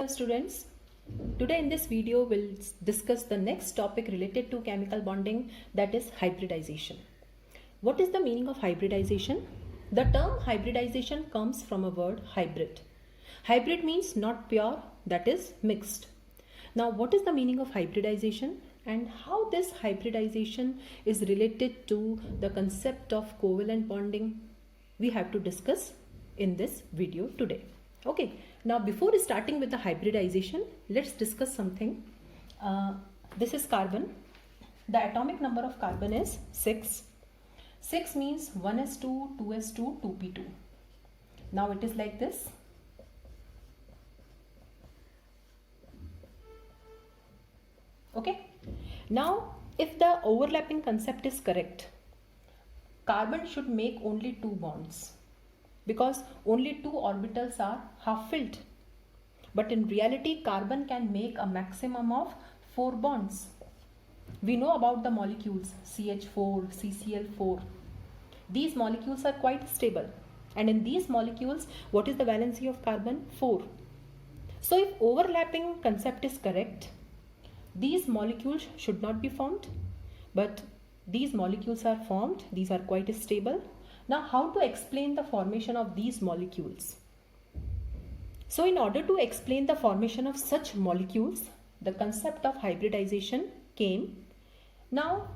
students. Today in this video we'll discuss the next topic related to chemical bonding, that is hybridization. What is the meaning of hybridization? The term hybridization comes from a word hybrid. Hybrid means not pure, that is mixed. Now what is the meaning of hybridization and how this hybridization is related to the concept of covalent bonding? We have to discuss in this video today. Okay, now before starting with the hybridization, let's discuss something. This is carbon. The atomic number of carbon is 6. 6 means 1s2, 2s2, 2p2. Now it is like this. Okay, now if the overlapping concept is correct, carbon should make only 2 bonds because only 2 orbitals are half filled. But in reality, carbon can make a maximum of 4 bonds. We know about the molecules CH4, CCl4. These molecules are quite stable. And in these molecules, what is the valency of carbon? 4. So if overlapping concept is correct, these molecules should not be formed. But these molecules are formed. These are quite stable. Now, how to explain the formation of these molecules? So, in order to explain the formation of such molecules, the concept of hybridization came. Now,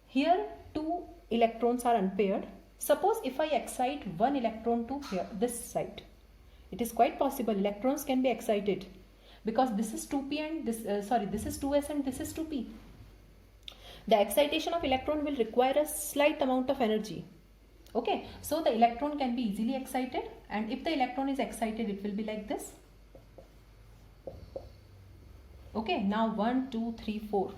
here 2 electrons are unpaired. Suppose if I excite 1 electron to here, this side, it is quite possible electrons can be excited because this is 2p and this is 2s and this is 2p. The excitation of electron will require a slight amount of energy. Okay, so the electron can be easily excited, and if the electron is excited, it will be like this. Okay, now 1, 2, 3, 4.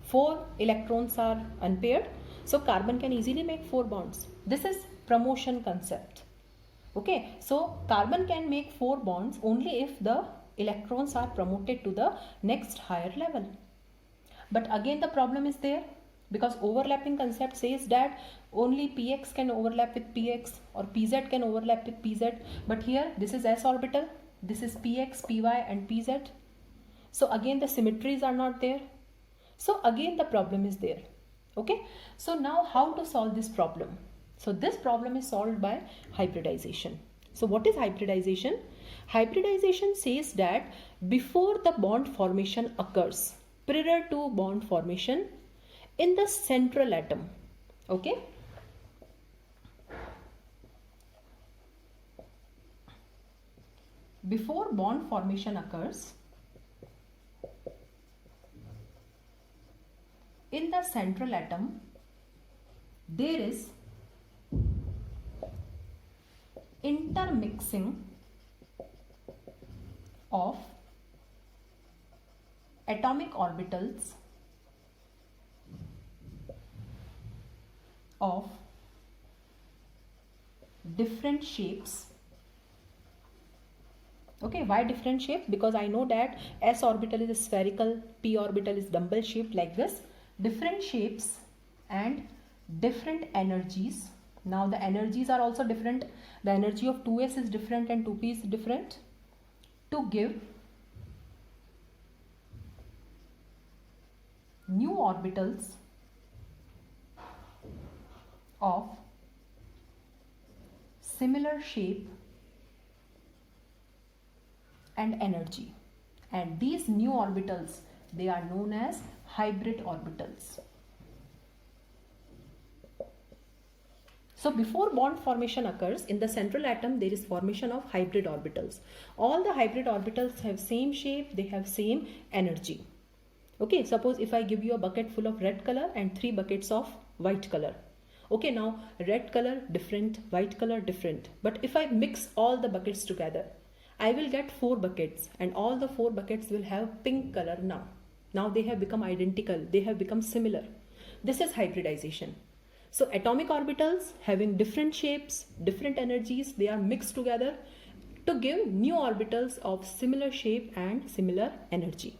4 electrons are unpaired, so carbon can easily make 4 bonds. This is promotion concept. Okay, so carbon can make 4 bonds only if the electrons are promoted to the next higher level. But again the problem is there, because overlapping concept says that only px can overlap with px or pz can overlap with pz, but here this is s orbital, this is px, py and pz. So again the symmetries are not there. So again the problem is there. Okay, so now how to solve this problem? So this problem is solved by hybridization. So what is hybridization? Hybridization says that before the bond formation occurs, prior to bond formation, in the central atom, okay, before bond formation occurs, in the central atom, there is intermixing of atomic orbitals of different shapes. Okay, why different shapes? Because I know that s orbital is spherical, p orbital is dumbbell shaped like this. Different shapes and different energies. Now the energies are also different. The energy of 2s is different and 2p is different, to give new orbitals of similar shape and energy, and these new orbitals, they are known as hybrid orbitals. So before bond formation occurs, in the central atom there is formation of hybrid orbitals. All the hybrid orbitals have same shape, they have same energy. Okay, suppose if I give you a bucket full of red color and 3 buckets of white color. Okay, now red color different, white color different. But if I mix all the buckets together, I will get 4 buckets and all the 4 buckets will have pink color now. Now they have become identical, they have become similar. This is hybridization. So atomic orbitals having different shapes, different energies, they are mixed together to give new orbitals of similar shape and similar energy.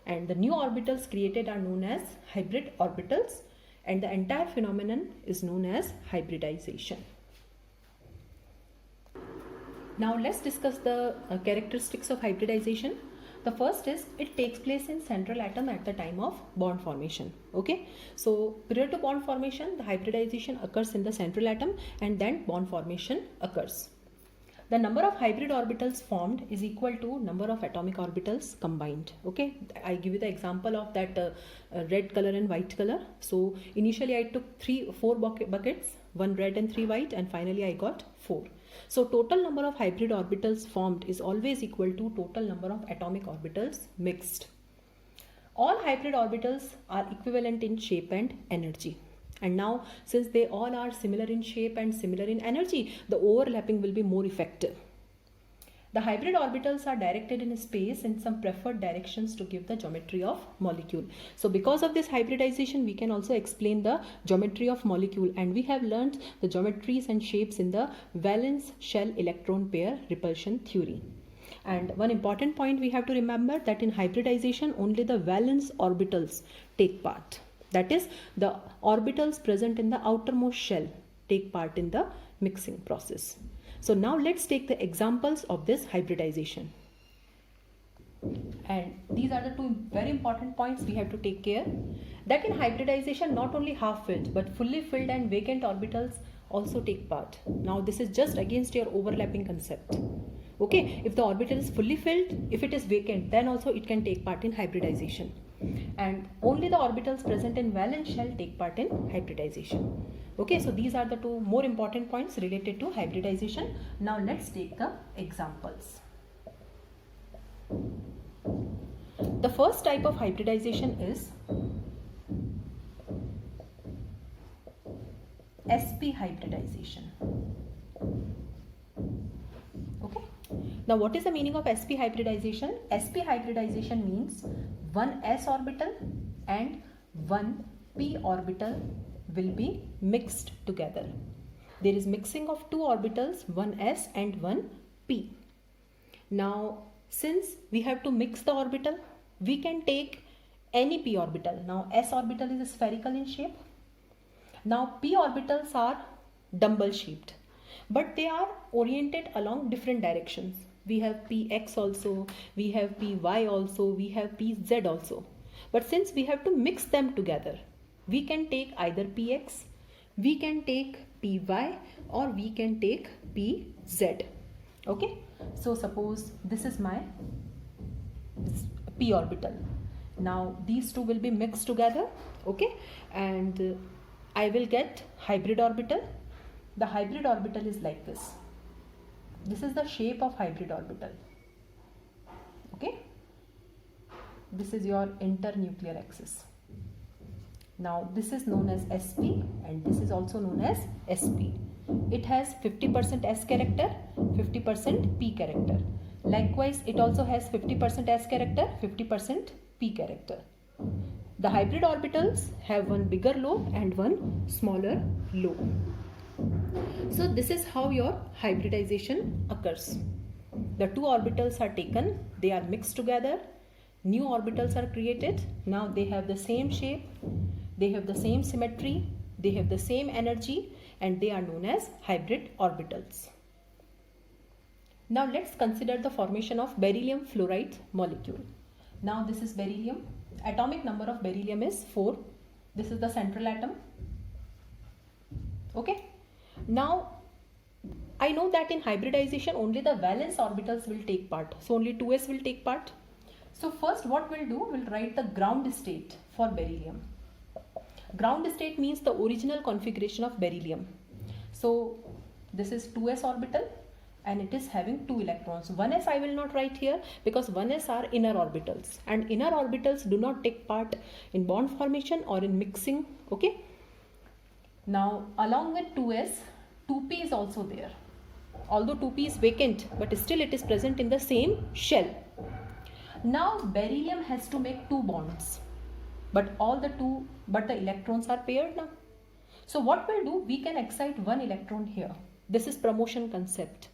And the new orbitals created are known as hybrid orbitals, and the entire phenomenon is known as hybridization. Now let's discuss the characteristics of hybridization. The first is it takes place in central atom at the time of bond formation. Okay, so prior to bond formation, the hybridization occurs in the central atom and then bond formation occurs. The number of hybrid orbitals formed is equal to number of atomic orbitals combined. Okay, I give you the example of that red color and white color. So initially I took 4 buckets, 1 red and 3 white, and finally I got 4. So total number of hybrid orbitals formed is always equal to total number of atomic orbitals mixed. All hybrid orbitals are equivalent in shape and energy. And now, since they all are similar in shape and similar in energy, the overlapping will be more effective. The hybrid orbitals are directed in space in some preferred directions to give the geometry of molecule. So because of this hybridization, we can also explain the geometry of molecule, and we have learned the geometries and shapes in the valence shell electron pair repulsion theory. And one important point we have to remember, that in hybridization only the valence orbitals take part. That is, the orbitals present in the outermost shell take part in the mixing process. So now let's take the examples of this hybridization. And these are the 2 very important points we have to take care. That in hybridization, not only half filled but fully filled and vacant orbitals also take part. Now this is just against your overlapping concept. Okay, if the orbital is fully filled, if it is vacant, then also it can take part in hybridization. And only the orbitals present in valence shell take part in hybridization. Okay, so these are the 2 more important points related to hybridization. Now let's take the examples. The first type of hybridization is sp hybridization. Okay. Now what is the meaning of sp hybridization? Sp hybridization means one s orbital and one p orbital will be mixed together. There is mixing of 2 orbitals, one s and one p. Now since we have to mix the orbital, we can take any p orbital. Now s orbital is spherical in shape. Now p orbitals are dumbbell shaped, but they are oriented along different directions. We have px also, we have py also, we have pz also. But since we have to mix them together, we can take either px, we can take py, or we can take pz. Okay, so suppose this is my p orbital. Now these 2 will be mixed together. Okay, and I will get hybrid orbital. The hybrid orbital is like this. This is the shape of hybrid orbital. Okay, this is your internuclear axis. Now this is known as sp and this is also known as sp. It has 50% s character, 50% p character. Likewise, it also has 50% s character, 50% p character. The hybrid orbitals have one bigger lobe and one smaller lobe. So this is how your hybridization occurs. The 2 orbitals are taken, they are mixed together, new orbitals are created. Now they have the same shape, they have the same symmetry, they have the same energy, and they are known as hybrid orbitals. Now let's consider the formation of beryllium fluoride molecule. Now this is beryllium. Atomic number of beryllium is 4. This is the central atom. Okay. Now I know that in hybridization only the valence orbitals will take part. So only 2s will take part. So first what we'll do, we'll write the ground state for beryllium. Ground state means the original configuration of beryllium. So this is 2s orbital and it is having 2 electrons. 1s I will not write here because 1s are inner orbitals, and inner orbitals do not take part in bond formation or in mixing. Okay. Now along with 2s, 2p is also there. Although 2p is vacant, but still it is present in the same shell. Now beryllium has to make 2 bonds, but the electrons are paired now. So what we'll do, we can excite 1 electron here. This is promotion concept.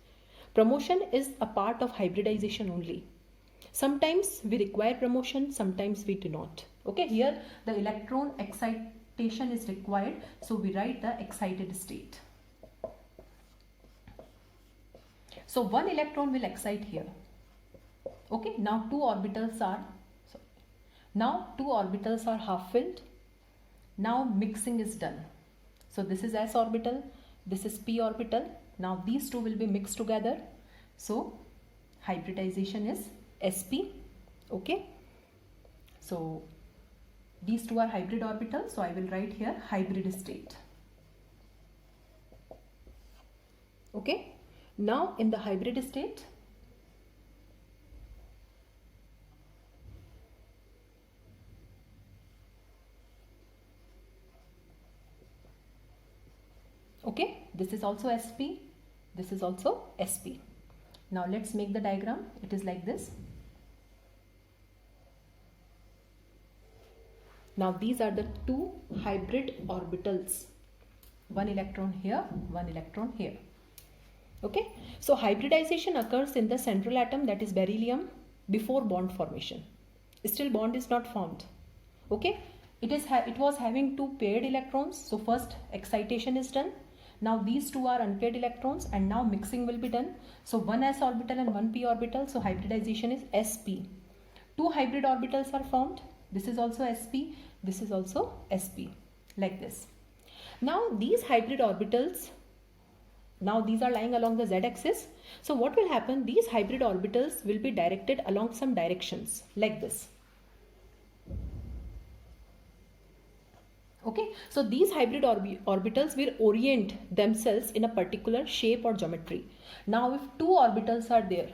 Promotion is a part of hybridization only. Sometimes we require promotion, sometimes we do not. Okay, here the electron excitation is required, so we write the excited state. So one electron will excite here. Okay, now two orbitals are half filled. Now mixing is done. So this is s orbital, this is p orbital. Now these two will be mixed together. So hybridization is sp. Okay, so these two are hybrid orbitals, so I will write here hybrid state. Okay, now in the hybrid state, okay, this is also sp, this is also sp. Now let's make the diagram. It is like this. Now these are the two hybrid orbitals. One electron here, one electron here. Okay, so hybridization occurs in the central atom, that is beryllium, before bond formation. Still bond is not formed. Okay, it was having two paired electrons. So first excitation is done. Now these two are unpaired electrons, and now mixing will be done. So one s orbital and one p orbital. So hybridization is sp. Two hybrid orbitals are formed. This is also sp, this is also sp, like this. Now these hybrid orbitals, now these are lying along the z-axis. So what will happen? These hybrid orbitals will be directed along some directions, like this. Okay, so these hybrid orbitals will orient themselves in a particular shape or geometry. Now if two orbitals are there,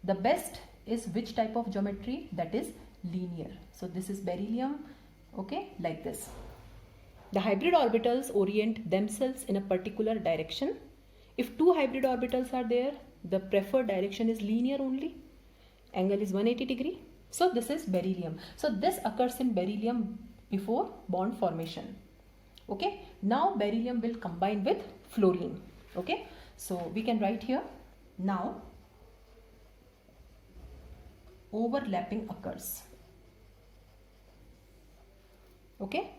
the best is which type of geometry? That is linear. So this is beryllium, okay, like this. The hybrid orbitals orient themselves in a particular direction. If two hybrid orbitals are there, the preferred direction is linear only. Angle is 180 degree. So this is beryllium. So this occurs in beryllium before bond formation. Okay, now beryllium will combine with fluorine. Okay, so we can write here, now overlapping occurs. Okay,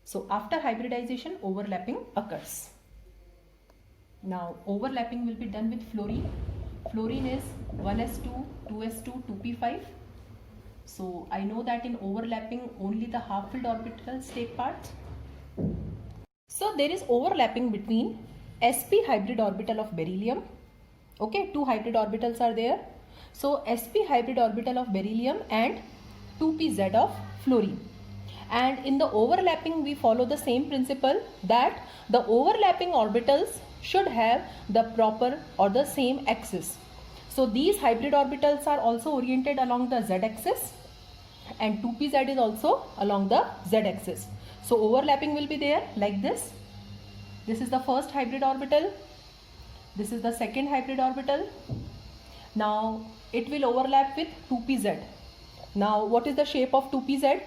so after hybridization, overlapping occurs. Now overlapping will be done with fluorine. Fluorine is 1s2, 2s2, 2p5. So I know that in overlapping only the half filled orbitals take part. So there is overlapping between sp hybrid orbital of beryllium. Okay, two hybrid orbitals are there. So sp hybrid orbital of beryllium and 2pz of fluorine. And in the overlapping we follow the same principle, that the overlapping orbitals should have the proper or the same axis. So these hybrid orbitals are also oriented along the z-axis, and 2pz is also along the z-axis. So overlapping will be there like this. This is the first hybrid orbital. This is the second hybrid orbital. Now it will overlap with 2pz. Now what is the shape of 2pz?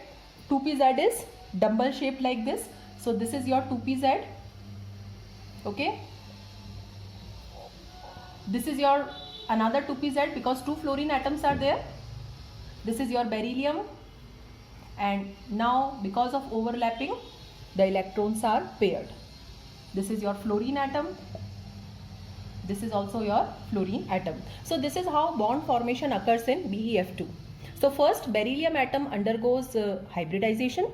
2pz is dumbbell shaped like this. So this is your 2pz. Okay. This is your another 2pz, because two fluorine atoms are there. This is your beryllium, and now because of overlapping the electrons are paired. This is your fluorine atom. This is also your fluorine atom. So this is how bond formation occurs in BeF2. So first beryllium atom undergoes hybridization.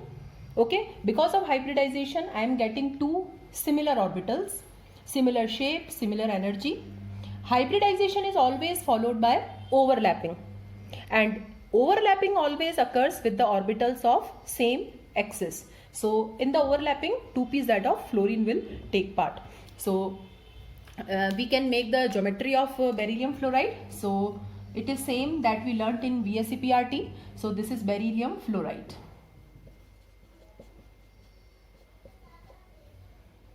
Okay, because of hybridization I am getting two similar orbitals, similar shape, similar energy. Hybridization is always followed by overlapping, and overlapping always occurs with the orbitals of same axis. So in the overlapping 2pz of fluorine will take part. So we can make the geometry of beryllium fluoride. So it is same that we learnt in VSEPRT. So this is beryllium fluoride.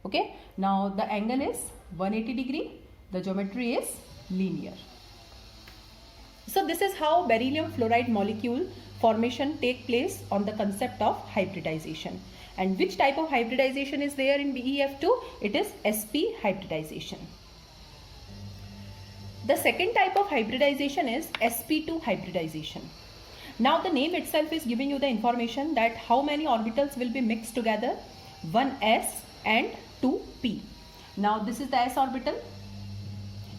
Okay, now the angle is 180 degree. The geometry is linear. So this is how beryllium fluoride molecule formation take place on the concept of hybridization. And which type of hybridization is there in BeF2? It is sp hybridization. The second type of hybridization is sp2 hybridization. Now the name itself is giving you the information that how many orbitals will be mixed together, 1s and 2p. Now this is the s orbital,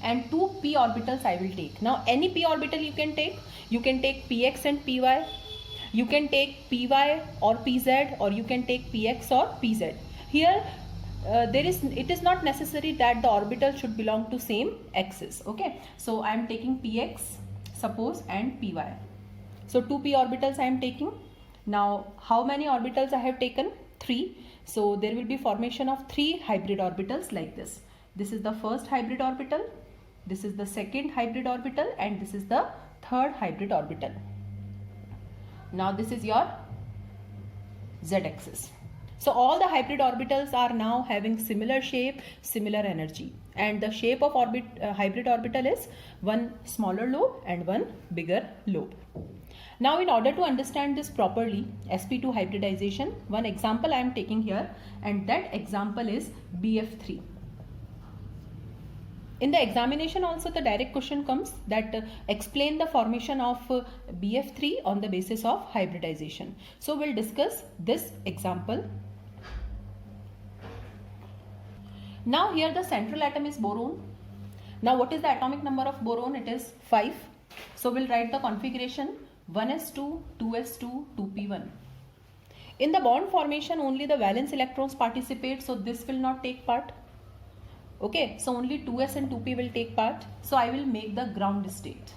and 2 p orbitals I will take. Now any p orbital you can take px and py, you can take py or pz, or you can take px or pz. Here it is not necessary that the orbital should belong to same axis. Okay, so I am taking px suppose and py. So 2 p orbitals I am taking. Now how many orbitals I have taken? 3. So there will be formation of 3 hybrid orbitals like this. This is the first hybrid orbital, this is the second hybrid orbital, and this is the third hybrid orbital. Now this is your z-axis. So all the hybrid orbitals are now having similar shape, similar energy, and the shape of hybrid orbital is one smaller lobe and one bigger lobe. Now in order to understand this properly, sp2 hybridization, one example I am taking here, and that example is BF3. In the examination also the direct question comes that explain the formation of BF3 on the basis of hybridization. So we'll discuss this example. Now here the central atom is boron. Now what is the atomic number of boron? It is 5. So we'll write the configuration 1s2, 2s2, 2p1. In the bond formation only the valence electrons participate, so this will not take part. Okay, so only 2s and 2p will take part. So I will make the ground state.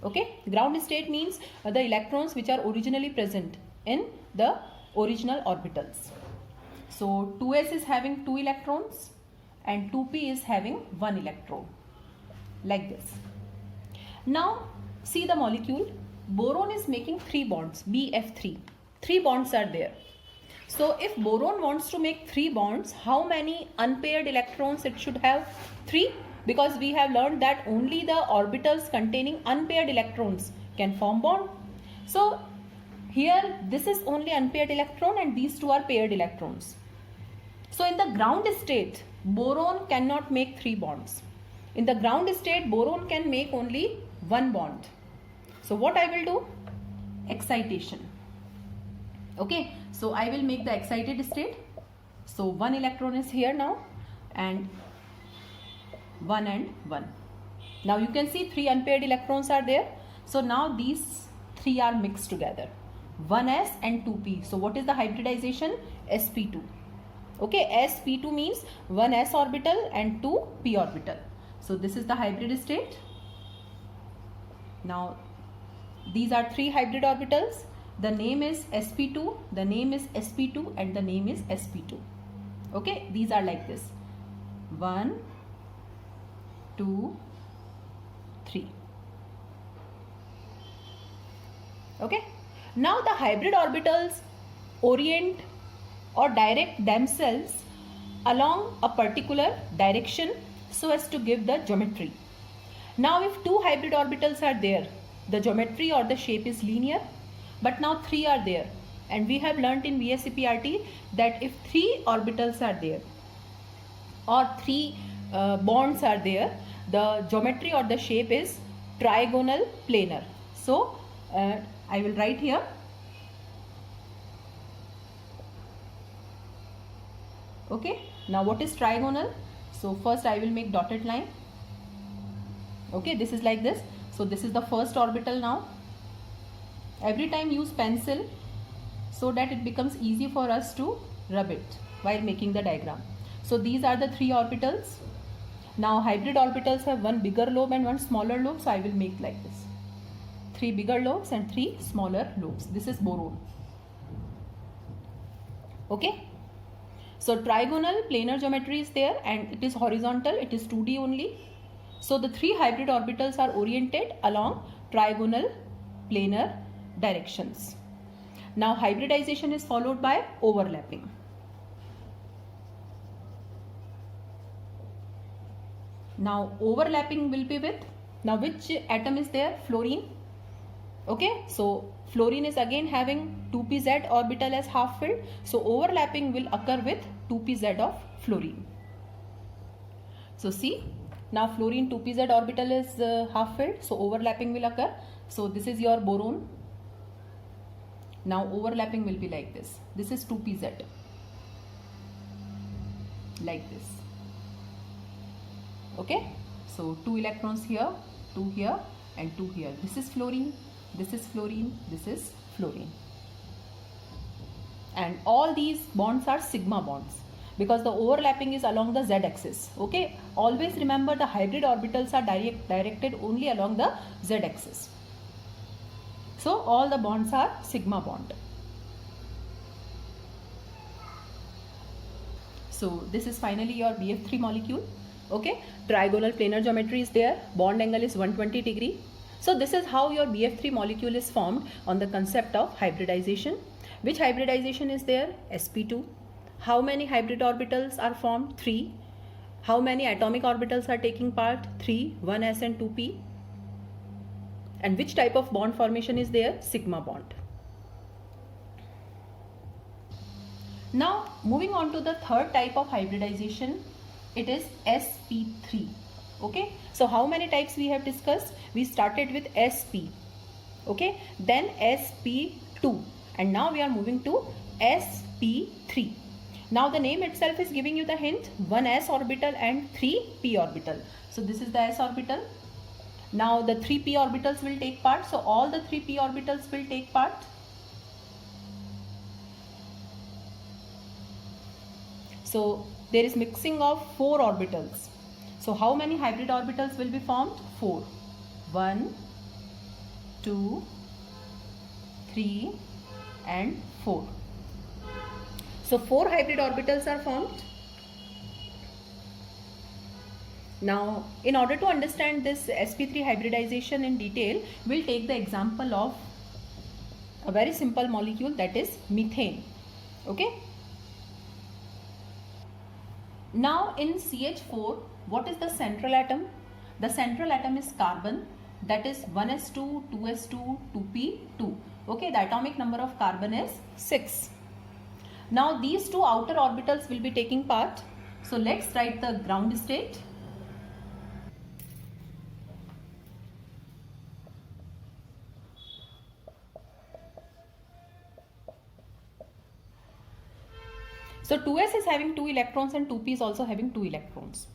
Okay, ground state means the electrons which are originally present in the original orbitals. So 2s is having 2 electrons and 2p is having 1 electron, like this. Now see the molecule. Boron is making 3 bonds, BF3. 3 bonds are there. So if boron wants to make 3 bonds, how many unpaired electrons it should have? 3, because we have learned that only the orbitals containing unpaired electrons can form bond. So here this is only unpaired electron and these 2 are paired electrons. So in the ground state, boron cannot make 3 bonds. In the ground state, boron can make only 1 bond. So what I will do? Excitation. Okay, so I will make the excited state. So 1 electron is here now, and 1 and 1. Now you can see 3 unpaired electrons are there. So now these 3 are mixed together, 1s and 2p. So what is the hybridization? sp2. Okay, sp2 means 1s orbital and 2 p orbital. So this is the hybrid state. Now these are 3 hybrid orbitals. The name is sp2, the name is sp2, and the name is sp2. Okay, these are like this: 1, 2, 3. Okay, now the hybrid orbitals orient or direct themselves along a particular direction so as to give the geometry. Now if 2 hybrid orbitals are there, the geometry or the shape is linear, but now 3 are there, and we have learnt in VSCPRT that if 3 orbitals are there or 3 bonds are there, the geometry or the shape is trigonal planar. So I will write here. Okay, now what is trigonal? So first I will make dotted line. Okay, this is like this. So this is the first orbital now. Every time use pencil so that it becomes easy for us to rub it while making the diagram. So these are the 3 orbitals. Now hybrid orbitals have 1 bigger lobe and 1 smaller lobe. So I will make like this: 3 bigger lobes and 3 smaller lobes. This is boron. Okay. So trigonal planar geometry is there and it is horizontal. It is 2D only. So the 3 hybrid orbitals are oriented along trigonal planar directions. Now hybridization is followed by overlapping. Now overlapping will be with, now which atom is there? Fluorine. Okay, so fluorine is again having 2pz orbital as half filled. So overlapping will occur with 2pz of fluorine. So see, now fluorine 2pz orbital is half filled, so overlapping will occur. So this is your boron. Now overlapping will be like this. This is 2pz, like this. Okay, So 2 electrons here, 2 here and 2 here. This is fluorine, this is fluorine, this is fluorine. And all these bonds are sigma bonds because the overlapping is along the z-axis. Okay, always remember the hybrid orbitals are directed only along the z-axis. So all the bonds are sigma bond. So this is finally your BF3 molecule. Okay, trigonal planar geometry is there, bond angle is 120 degree. So this is how your BF3 molecule is formed on the concept of hybridization. Which hybridization is there? sp2. How many hybrid orbitals are formed? 3. How many atomic orbitals are taking part? 3, 1s and 2p. And which type of bond formation is there? Sigma bond. Now moving on to the third type of hybridization, it is sp3. Okay, so how many types we have discussed? We started with sp, okay, then sp2, and now we are moving to sp3. Now the name itself is giving you the hint, 1 s orbital and 3 p orbital. So this is the s orbital. Now the 3 p orbitals will take part, so all the 3 p orbitals will take part. So there is mixing of 4 orbitals. So how many hybrid orbitals will be formed? 4. 1, 2, 3 and 4. So 4 hybrid orbitals are formed. Now in order to understand this sp3 hybridization in detail, we'll take the example of a very simple molecule, that is methane. Okay. Now in CH4, what is the central atom? The central atom is carbon, that is 1s2, 2s2, 2p2. Okay, the atomic number of carbon is 6. Now these 2 outer orbitals will be taking part. So let's write the ground state. So 2s is having 2 electrons and 2p is also having 2 electrons.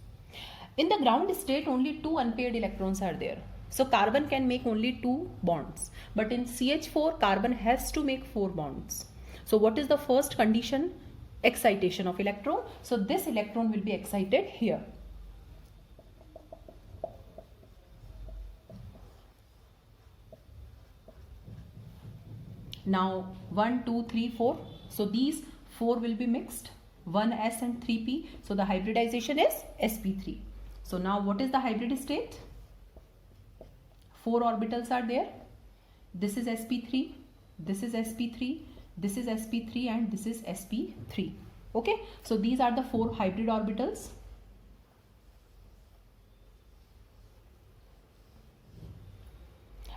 In the ground state, only 2 unpaired electrons are there. So carbon can make only 2 bonds. But in CH4, carbon has to make 4 bonds. So what is the first condition? Excitation of electron. So this electron will be excited here. Now 1, 2, 3, 4. So these 4 will be mixed, 1s and 3p. So the hybridization is sp3. So now what is the hybrid state? 4 orbitals are there. This is sp3, this is sp3, this is sp3 and this is sp3. Okay, so these are the 4 hybrid orbitals.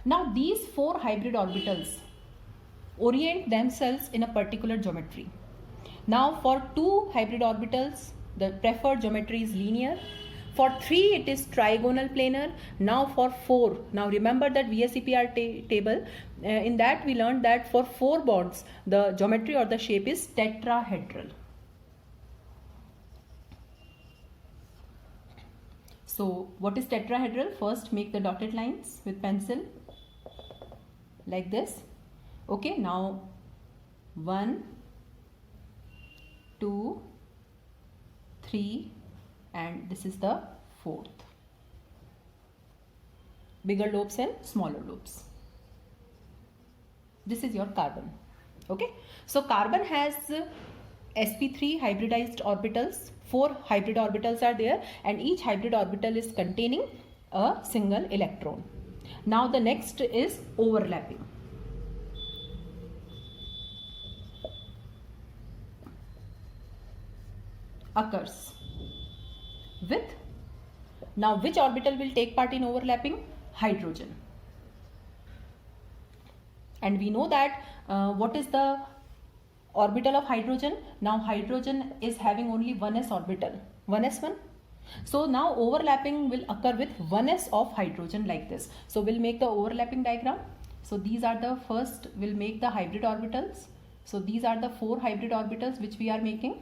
Now these 4 hybrid orbitals orient themselves in a particular geometry. Now for 2 hybrid orbitals, the preferred geometry is linear. For 3 it is trigonal planar. Now for 4, now remember that VSEPR table, in that we learned that for 4 bonds the geometry or the shape is tetrahedral. So what is tetrahedral? First make the dotted lines with pencil like this. Okay, now 1, 2, 3 and this is the 4th. Bigger lobes and smaller lobes. This is your carbon. Okay, so carbon has sp3 hybridized orbitals. 4 hybrid orbitals are there and each hybrid orbital is containing a single electron. Now the next is overlapping. Occurs with, now which orbital will take part in overlapping? Hydrogen. And we know that what is the orbital of hydrogen? Now hydrogen is having only 1s orbital, 1s1. So now overlapping will occur with 1s of hydrogen like this. So we'll make the overlapping diagram. So these are the first, we'll make the hybrid orbitals. So these are the 4 hybrid orbitals which we are making.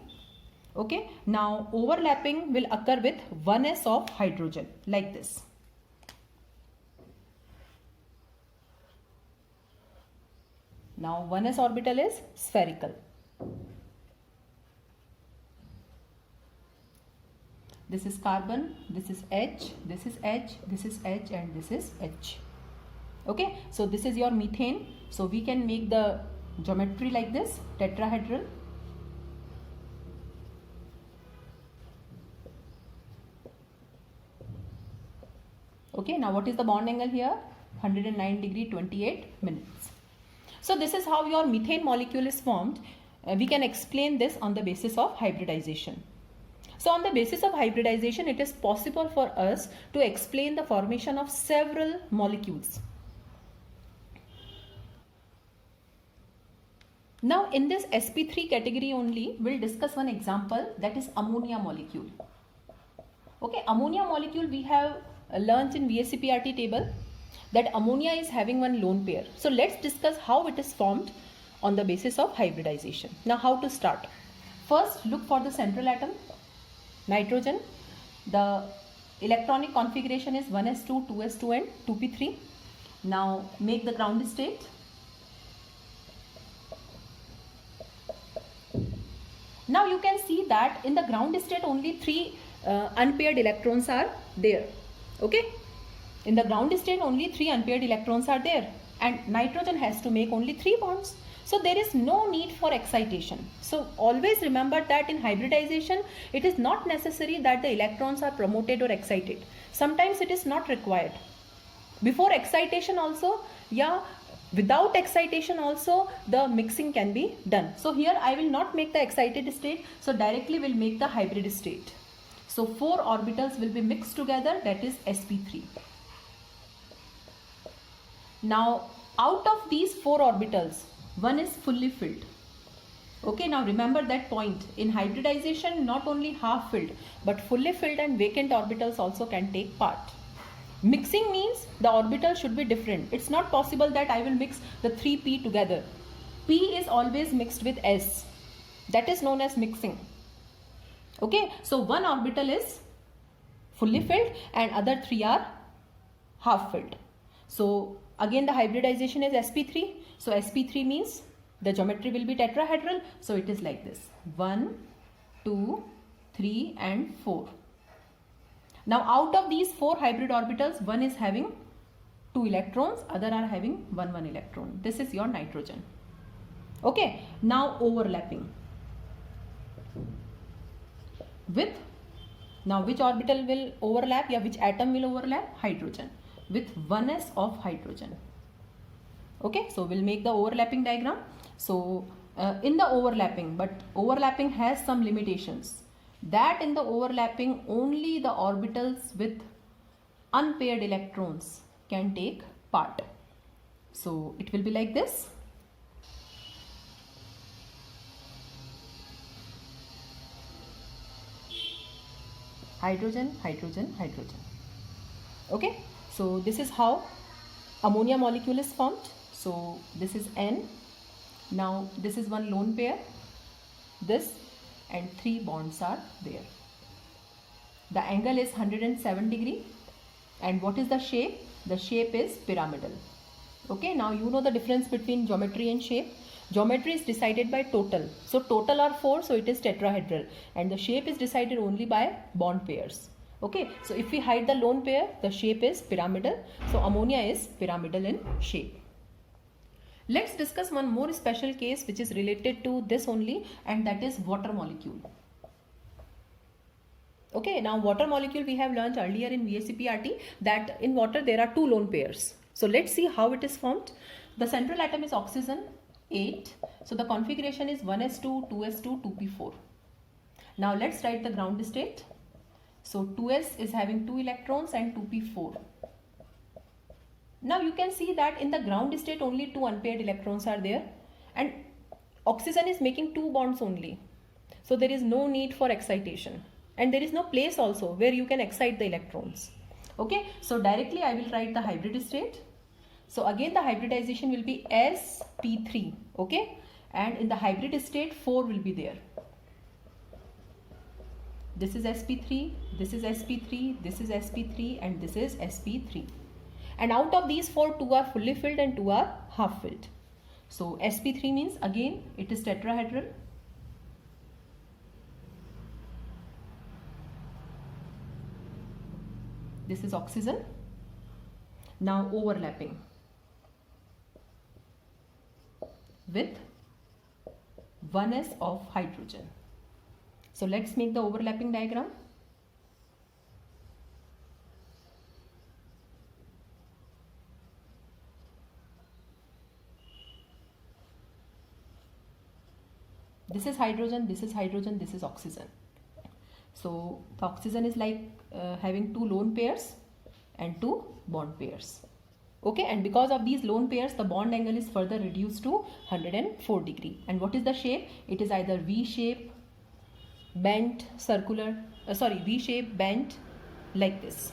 Okay, now overlapping will occur with 1s of hydrogen like this. Now 1s orbital is spherical. This is carbon, this is H, this is H, this is H, and this is H. Okay, so this is your methane. So we can make the geometry like this, tetrahedral. Okay, now what is the bond angle here? 109 degree 28 minutes. So this is how your methane molecule is formed. We can explain this on the basis of hybridization. So on the basis of hybridization, it is possible for us to explain the formation of several molecules. Now in this sp3 category only, we'll discuss one example, that is ammonia molecule. Okay, ammonia molecule we have learnt in VSCPRT table that ammonia is having one lone pair. So let's discuss how it is formed on the basis of hybridization. Now how to start? First, look for the central atom, nitrogen. The electronic configuration is 1s2, 2s2 and 2p3. Now make the ground state. Now you can see that in the ground state only 3 unpaired electrons are there. Okay, in the ground state only 3 unpaired electrons are there, and nitrogen has to make only 3 bonds. So there is no need for excitation. So always remember that in hybridization, it is not necessary that the electrons are promoted or excited. Sometimes it is not required. Before excitation also, without excitation also, the mixing can be done. So here I will not make the excited state, so directly will make the hybrid state. So 4 orbitals will be mixed together, that is sp3. Now out of these 4 orbitals, one is fully filled. Okay, now remember that point. In hybridization, not only half filled, but fully filled and vacant orbitals also can take part. Mixing means the orbital should be different. It's not possible that I will mix the 3p together. P is always mixed with S. That is known as mixing. Okay, so one orbital is fully filled and other 3 are half filled. So again the hybridization is sp3. So sp3 means the geometry will be tetrahedral. So it is like this: 1, 2, 3 and 4. Now out of these 4 hybrid orbitals, one is having 2 electrons, other are having 1 electron. This is your nitrogen. Okay, now overlapping with, now which orbital will overlap, which atom will overlap? Hydrogen, with 1s of hydrogen. Okay, so we'll make the overlapping diagram. So in the overlapping, but overlapping has some limitations. That in the overlapping only the orbitals with unpaired electrons can take part. So it will be like this. Hydrogen, hydrogen, hydrogen. Okay, so this is how ammonia molecule is formed. So this is N. Now this is one lone pair, this, and 3 bonds are there. The angle is 107 degree. And what is the shape? The shape is pyramidal. Okay, now you know the difference between geometry and shape. Geometry is decided by total. So total are 4, so it is tetrahedral. And the shape is decided only by bond pairs. Okay, so if we hide the lone pair, the shape is pyramidal. So ammonia is pyramidal in shape. Let's discuss one more special case which is related to this only, and that is water molecule. Okay, now water molecule we have learned earlier in VSCPRT that in water there are 2 lone pairs. So let's see how it is formed. The central atom is oxygen 8. So the configuration is 1s2, 2s2, 2p4. Now let's write the ground state. So 2s is having 2 electrons and 2p4. Now you can see that in the ground state only 2 unpaired electrons are there, and oxygen is making 2 bonds only. So there is no need for excitation, and there is no place also where you can excite the electrons. Okay, so directly I will write the hybrid state. So again the hybridization will be sp3. Okay, and in the hybrid state 4 will be there. This is sp3, this is sp3, this is sp3, and this is sp3. And out of these four, two are fully filled and two are half filled. So sp3 means again it is tetrahedral. This is oxygen. Now overlapping with 1s of hydrogen. So let's make the overlapping diagram. This is hydrogen, this is hydrogen, this is oxygen. So the oxygen is like having two lone pairs and two bond pairs. Okay, and because of these lone pairs, the bond angle is further reduced to 104 degree. And what is the shape? It is either V shape, bent, circular, V shape, bent, like this.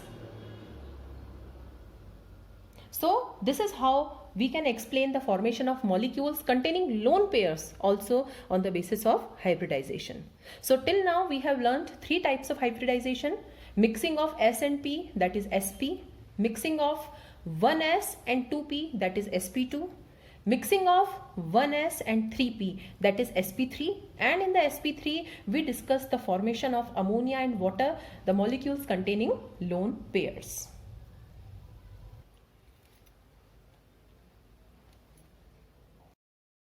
So this is how we can explain the formation of molecules containing lone pairs also on the basis of hybridization. So till now we have learned three types of hybridization: mixing of S and P, that is sp; mixing of 1s and 2p, that is sp2; mixing of 1s and 3p, that is sp3; and in the sp3 we discussed the formation of ammonia and water, the molecules containing lone pairs.